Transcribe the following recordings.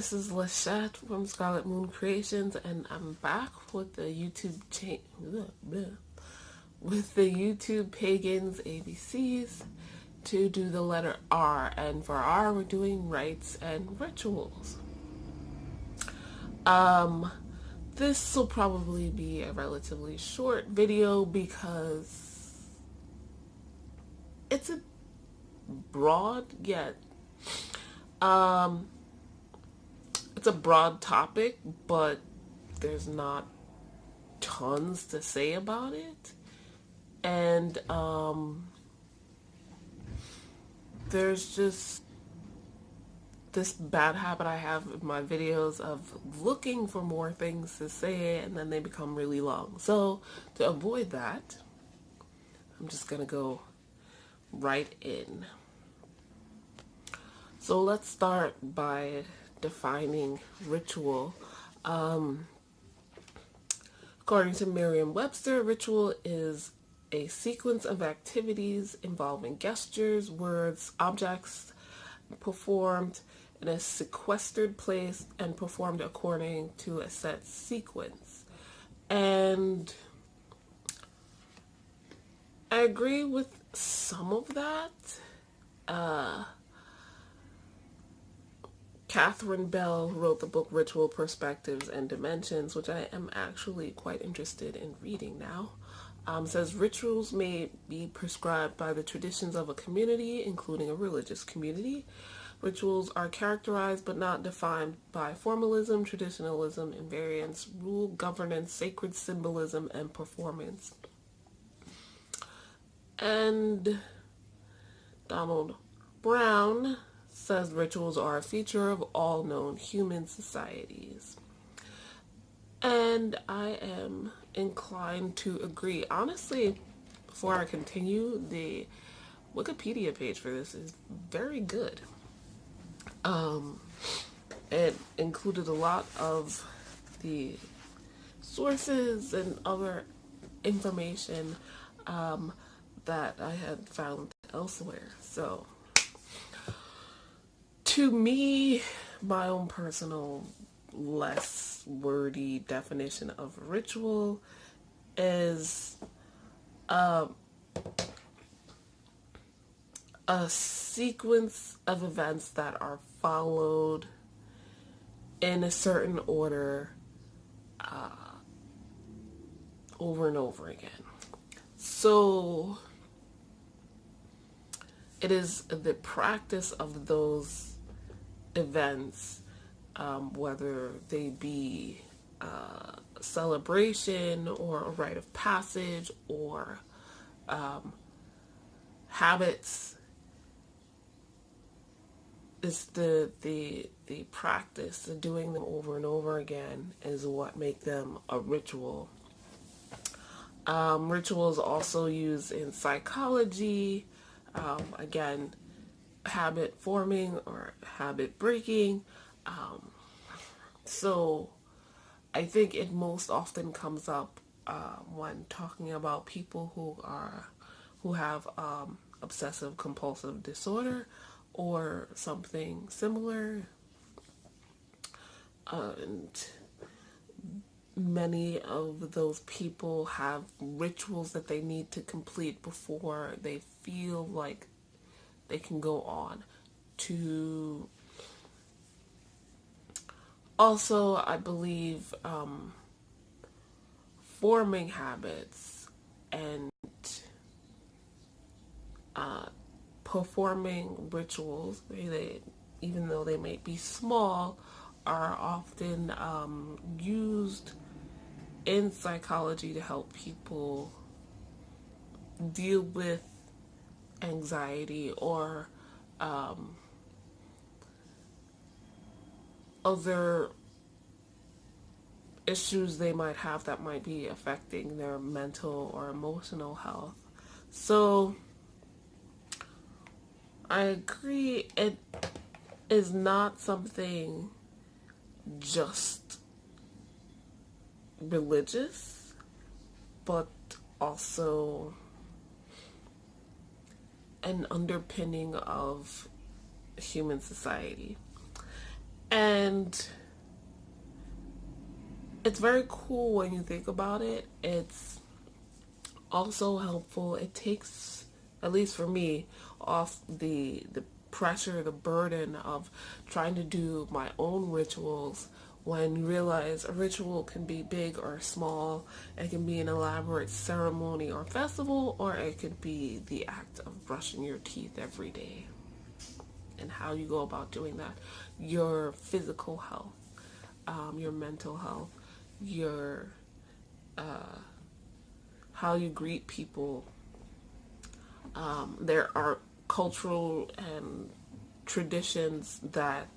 this is Lachette from Scarlet Moon Creations, and I'm back with the YouTube Pagans ABCs to do the letter R, and for R we're doing rites and rituals. This will probably be a relatively short video because it's a broad yet it's a broad topic, but there's not tons to say about it. And there's just this bad habit I have in my videos of looking for more things to say and then they become really long. So to avoid that, I'm just gonna go right in. So let's start by defining ritual. According to Merriam-Webster, ritual is a sequence of activities involving gestures, words, objects performed in a sequestered place and performed according to a set sequence. And I agree with some of that. Catherine Bell wrote the book Ritual Perspectives and Dimensions, which I am actually quite interested in reading now. Says rituals may be prescribed by the traditions of a community, including a religious community. Rituals are characterized but not defined by formalism, traditionalism, invariance, rule, governance, sacred symbolism, and performance. And Donald Brown says rituals are a feature of all known human societies. And I am inclined to agree. Honestly, before I continue, the Wikipedia page for this is very good. It included a lot of the sources and other information that I had found elsewhere. So to me, my own personal, less wordy definition of ritual is a sequence of events that are followed in a certain order over and over again. So it is the practice of those events, whether they be a celebration or a rite of passage or habits. It's the practice of doing them over and over again is what make them a ritual. Rituals also used in psychology. Again, habit forming or habit breaking. So I think it most often comes up when talking about people who have obsessive compulsive disorder or something similar. And many of those people have rituals that they need to complete before they feel like they can go on to. Also, I believe forming habits and performing rituals, even though they may be small, are often used in psychology to help people deal with anxiety or other issues they might have that might be affecting their mental or emotional health. So I agree, it is not something just religious, but also an underpinning of human society. And it's very cool when you think about it. It's also helpful. It takes, at least for me, off the pressure, the burden of trying to do my own rituals, when you realize a ritual can be big or small. It can be an elaborate ceremony or festival, or it could be the act of brushing your teeth every day. And how you go about doing that. Your physical health, your mental health, your how you greet people. There are cultural and traditions that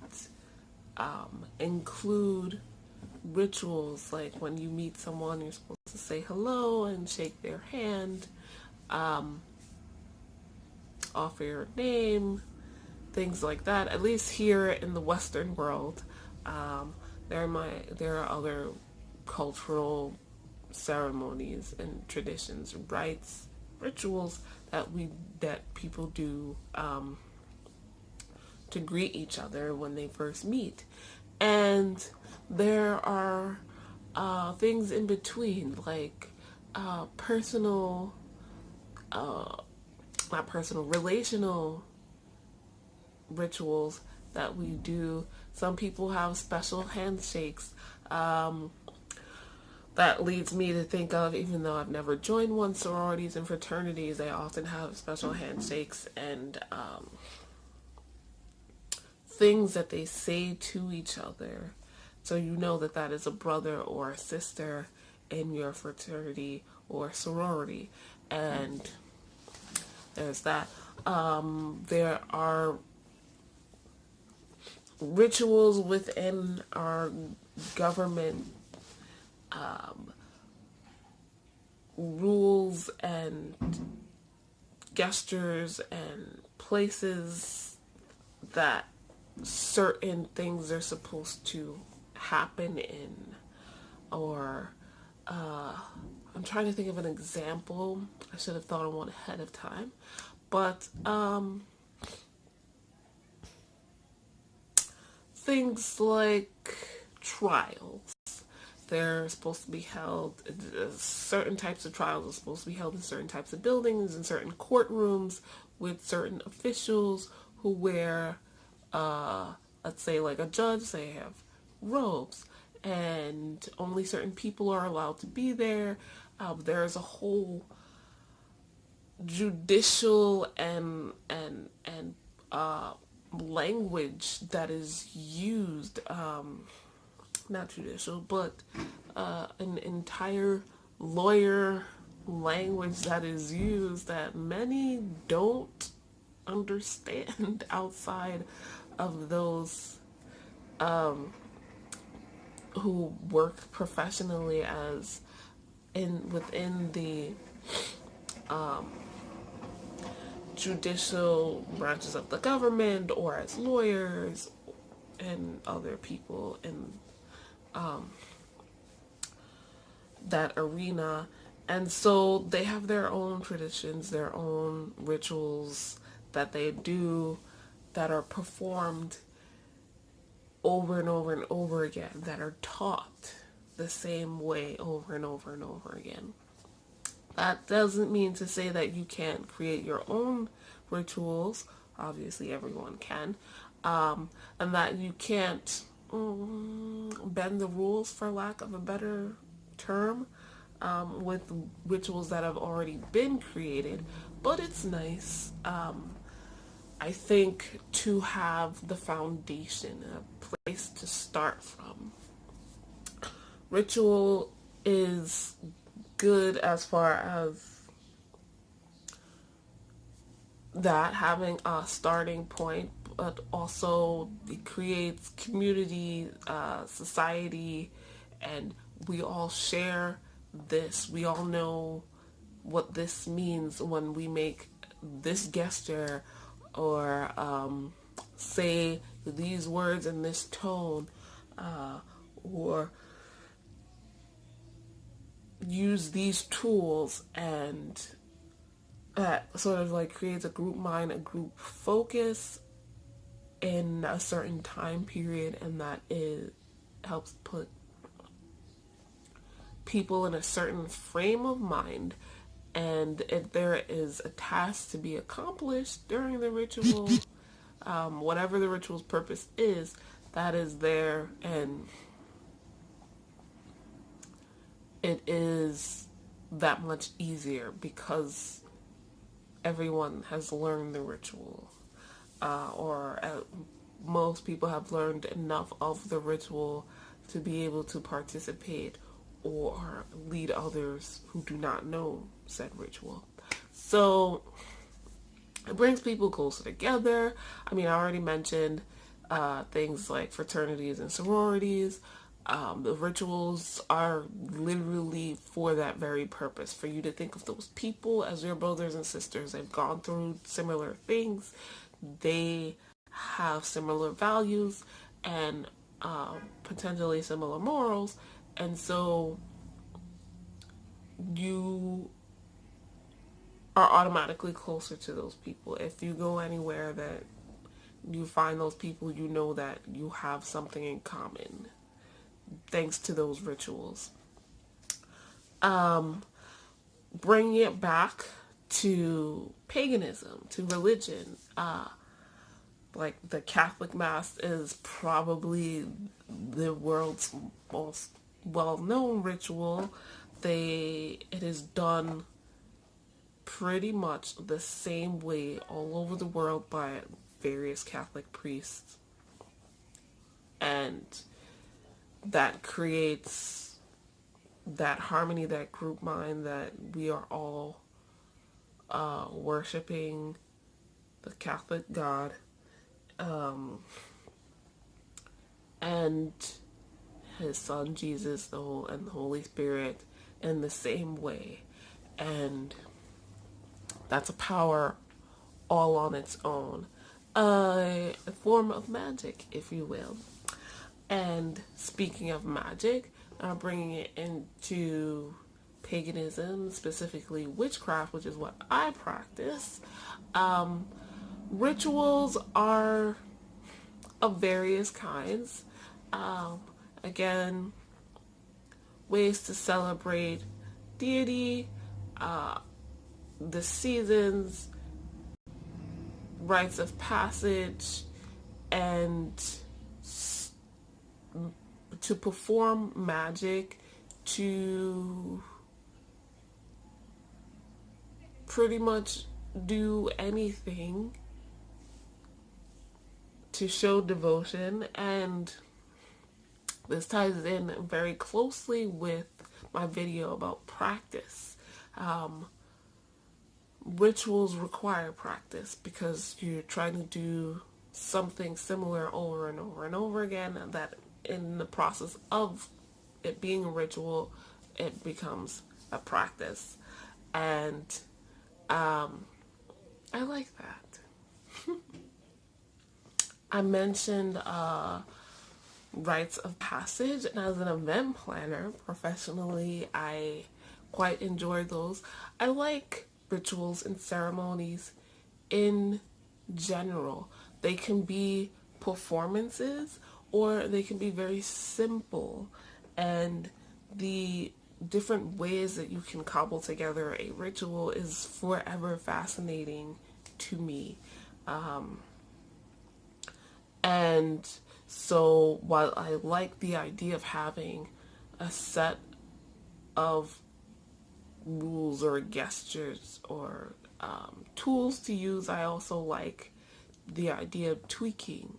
include rituals, like when you meet someone, you're supposed to say hello and shake their hand, offer your name, things like that. At least here in the Western world, there are other cultural ceremonies and traditions, rites, rituals that people do to greet each other when they first meet. And there are things in between, like relational rituals that we do. Some people have special handshakes. That leads me to think of, even though I've never joined one, sororities and fraternities, they often have special handshakes and things that they say to each other. So you know that that is a brother or a sister in your fraternity or sorority. And there's that. There are rituals within our government, rules and gestures and places that certain things are supposed to happen in. Or I'm trying to think of an example. I should have thought of one ahead of time. But things like trials. They're supposed to be held, certain types of trials are supposed to be held in certain types of buildings, in certain courtrooms, with certain officials who wear, let's say like a judge, they have robes, and only certain people are allowed to be there. There's a whole judicial and language that is used, not judicial, but an entire lawyer language that is used that many don't understand outside of those who work professionally as within the judicial branches of the government, or as lawyers and other people in that arena. And so they have their own traditions, their own rituals that they do, that are performed over and over and over again, that are taught the same way over and over and over again. That doesn't mean to say that you can't create your own rituals. Obviously everyone can. And that you can't bend the rules, for lack of a better term, with rituals that have already been created. But it's nice, I think, to have the foundation, a place to start from. Ritual is good as far as that, having a starting point, but also it creates community, society, and we all share this. We all know what this means when we make this gesture, or say these words in this tone, or use these tools, and that sort of like creates a group mind, a group focus, in a certain time period, and that it helps put people in a certain frame of mind. And if there is a task to be accomplished during the ritual, whatever the ritual's purpose is, that is there, and it is that much easier because everyone has learned the ritual, or most people have learned enough of the ritual to be able to participate or lead others who do not know said ritual. So it brings people closer together. I mean, I already mentioned things like fraternities and sororities. The rituals are literally for that very purpose, for you to think of those people as your brothers and sisters. They've gone through similar things. They have similar values and potentially similar morals. And so you are automatically closer to those people. If you go anywhere that you find those people, you know that you have something in common thanks to those rituals. Bringing it back to paganism, to religion, like the Catholic Mass is probably the world's most well-known ritual. It is done pretty much the same way all over the world by various Catholic priests, and that creates that harmony, that group mind, that we are all worshiping the Catholic God, and his son Jesus, and the Holy Spirit in the same way. And that's a power all on its own. A form of magic, if you will. And speaking of magic, bringing it into paganism, specifically witchcraft, which is what I practice. Rituals are of various kinds. Again, ways to celebrate deity, the seasons, rites of passage, and to perform magic, to pretty much do anything to show devotion. And this ties in very closely with my video about practice. Rituals require practice because you're trying to do something similar over and over and over again, and that in the process of it being a ritual, it becomes a practice. And I like that. I mentioned rites of passage, and as an event planner professionally, I quite enjoy those. I like rituals and ceremonies in general. They can be performances or they can be very simple, and the different ways that you can cobble together a ritual is forever fascinating to me. And so while I like the idea of having a set of rules or gestures or tools to use, I also like the idea of tweaking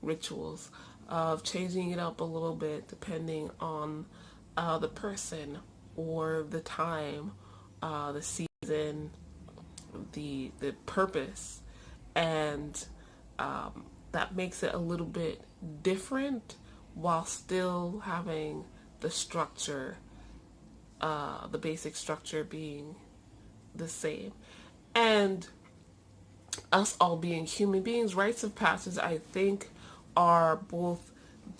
rituals, of changing it up a little bit depending on the person or the time, the season, the purpose, and that makes it a little bit different while still having the structure, the basic structure being the same. And us all being human beings, rites of passage, I think, are both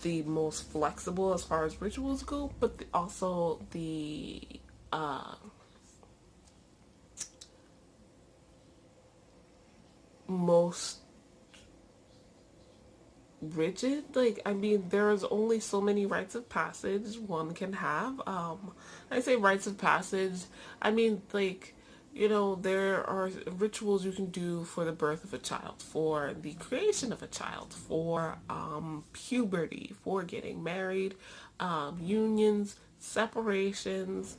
the most flexible as far as rituals go, but also the most rigid. Like, I mean, there's only so many rites of passage one can have. I say rites of passage, I mean, like, you know, there are rituals you can do for the birth of a child, for the creation of a child, for puberty, for getting married, unions, separations,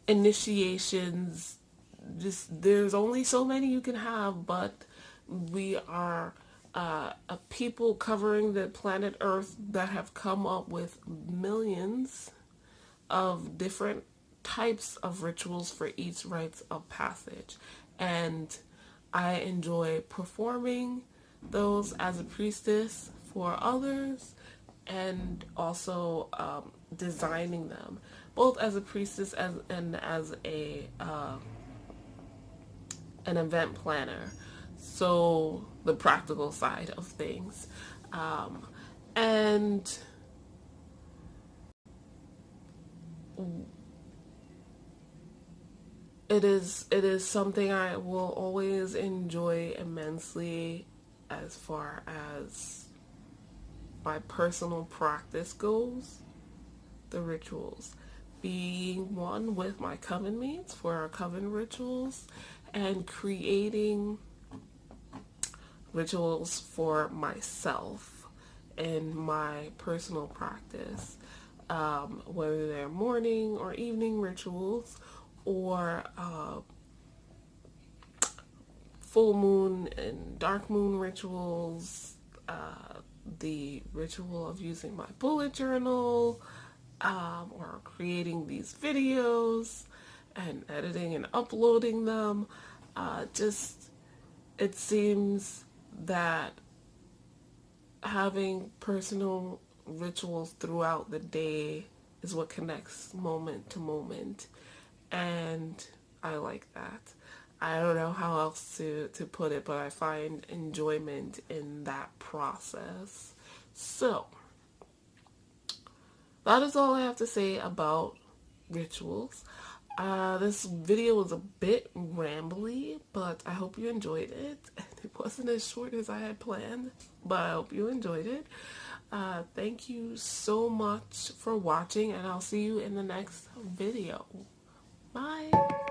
initiations. Just, there's only so many you can have, but we are a people covering the planet Earth that have come up with millions of different types of rituals for each rites of passage. And I enjoy performing those as a priestess for others, and also designing them, both as a priestess and as a an event planner. So the practical side of things, and it is something I will always enjoy immensely as far as my personal practice goes. The rituals, being one with my coven mates for our coven rituals, and creating rituals for myself in my personal practice, whether they're morning or evening rituals, or full moon and dark moon rituals, the ritual of using my bullet journal, or creating these videos and editing and uploading them. Just, it seems that having personal rituals throughout the day is what connects moment to moment, and I like that. I don't know how else to put it, but I find enjoyment in that process. So, that is all I have to say about rituals. This video was a bit rambly, but I hope you enjoyed it. It wasn't as short as I had planned, but I hope you enjoyed it. Thank you so much for watching, and I'll see you in the next video. Bye!